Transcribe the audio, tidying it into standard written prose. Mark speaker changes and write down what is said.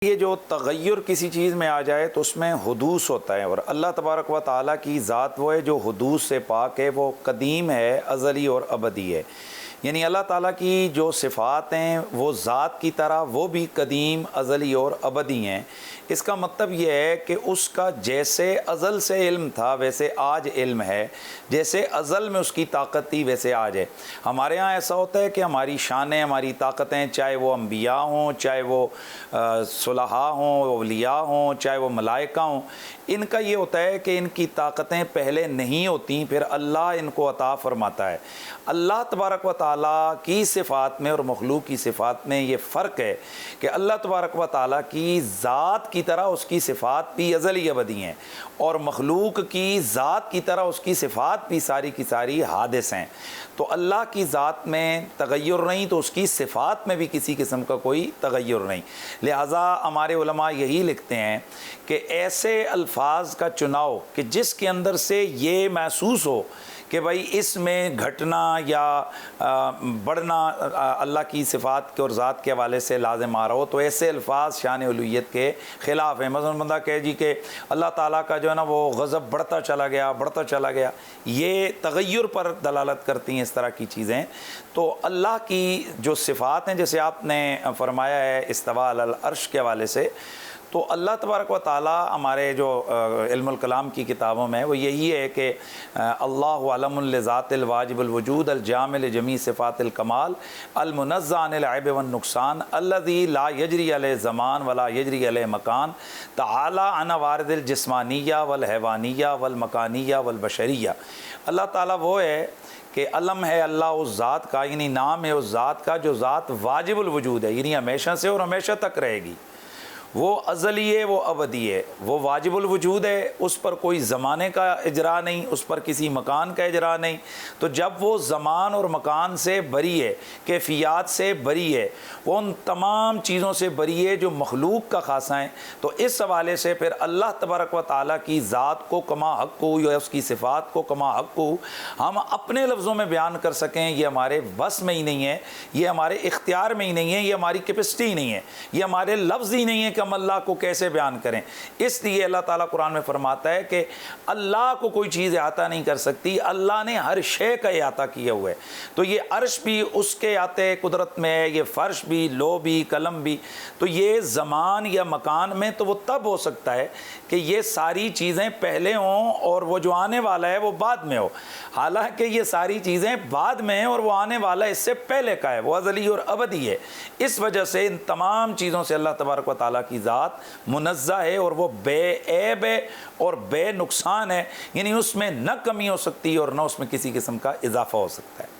Speaker 1: یہ جو تغیر کسی چیز میں آ جائے تو اس میں حدوث ہوتا ہے، اور اللہ تبارک و تعالیٰ کی ذات وہ ہے جو حدوث سے پاک ہے، وہ قدیم ہے، ازلی اور ابدی ہے۔ یعنی اللہ تعالیٰ کی جو صفات ہیں وہ ذات کی طرح وہ بھی قدیم، ازلی اور ابدی ہیں۔ اس کا مطلب یہ ہے کہ اس کا جیسے ازل سے علم تھا ویسے آج علم ہے، جیسے ازل میں اس کی طاقت تھی ویسے آج ہے۔ ہمارے ہاں ایسا ہوتا ہے کہ ہماری شانیں، ہماری طاقتیں، چاہے وہ انبیاء ہوں، چاہے وہ صلحاء ہوں، اولیاء ہوں، چاہے وہ ملائکہ ہوں، ان کا یہ ہوتا ہے کہ ان کی طاقتیں پہلے نہیں ہوتیں، پھر اللہ ان کو عطا فرماتا ہے۔ اللہ تبارک و تعالیٰ کی صفات میں اور مخلوق کی صفات میں یہ فرق ہے کہ اللہ تبارک و تعالیٰ کی ذات کی طرح اس کی صفات بھی ازلی ابدی ہیں، اور مخلوق کی ذات کی طرح اس کی صفات بھی ساری کی ساری حادث ہیں۔ تو اللہ کی ذات میں تغیر نہیں تو اس کی صفات میں بھی کسی قسم کا کوئی تغیر نہیں۔ لہٰذا ہمارے علماء یہی لکھتے ہیں کہ ایسے الفاظ کا چناؤ کہ جس کے اندر سے یہ محسوس ہو کہ بھائی اس میں گھٹنا یا بڑھنا اللہ کی صفات کے اور ذات کے حوالے سے لازم آ رہا ہو، تو ایسے الفاظ شان الوہیت کے خلاف ہیں۔ مثلا بندہ کہے جی کہ اللہ تعالیٰ کا جو ہے نا وہ غضب بڑھتا چلا گیا، یہ تغیر پر دلالت کرتی ہیں اس طرح کی چیزیں۔ تو اللہ کی جو صفات ہیں، جیسے آپ نے فرمایا ہے استواء علی العرش کے حوالے سے، تو اللہ تبارک و تعالیٰ ہمارے جو علم الکلام کی کتابوں میں وہ یہی ہے کہ اللہ علم لذات الواجب الوجود الجامع لجمیع صفات الکمال المنزہ عن العیب والنقصان الذی لا یجری علیہ زمان ولا یجری علیہ مکان تعالی عن وارد الجسمانیہ والحیوانیہ والمکانیہ والبشریہ۔ اللہ تعالیٰ وہ ہے کہ علم ہے اللہ اس ذات کا، یعنی نام ہے اس ذات کا جو ذات واجب الوجود ہے، یعنی ہمیشہ سے اور ہمیشہ تک رہے گی۔ وہ ازلی ہے، وہ ابدی ہے، وہ واجب الوجود ہے، اس پر کوئی زمانے کا اجرا نہیں، اس پر کسی مکان کا اجرا نہیں۔ تو جب وہ زمان اور مکان سے بری ہے، کیفیات سے بری ہے، وہ ان تمام چیزوں سے بری ہے جو مخلوق کا خاصہ ہیں، تو اس حوالے سے پھر اللہ تبارک و تعالیٰ کی ذات کو کما حق کو یا اس کی صفات کو کما حق کو ہم اپنے لفظوں میں بیان کر سکیں، یہ ہمارے بس میں ہی نہیں ہے، یہ ہمارے اختیار میں ہی نہیں ہے، یہ ہماری کیپیسٹی ہی نہیں ہے، یہ ہمارے لفظ ہی نہیں ہے کہ ہم اللہ کو کیسے بیان کریں۔ اس لیے اللہ تعالیٰ قرآن میں فرماتا ہے کہ اللہ کو کوئی چیز احاطہ نہیں کر سکتی، اللہ نے ہر شے کا احاطہ کیا ہوا ہے۔ تو یہ عرش بھی اس کے احاطے قدرت میں ہے، یہ فرش بھی، لو بھی، قلم بھی۔ تو یہ زمان یا مکان میں تو وہ تب ہو سکتا ہے کہ یہ ساری چیزیں پہلے ہوں اور وہ جو آنے والا ہے وہ بعد میں ہو، حالانکہ یہ ساری چیزیں بعد میں ہیں اور وہ آنے والا اس سے پہلے کا ہے، وہ ازلی اور ابدی ہے۔ اس وجہ سے ان تمام چیزوں سے اللہ تبارک و تعالیٰ کی ذات منزہ ہے، اور وہ بے عیب ہے اور بے نقصان ہے، یعنی اس میں نہ کمی ہو سکتی اور نہ اس میں کسی قسم کا اضافہ ہو سکتا ہے۔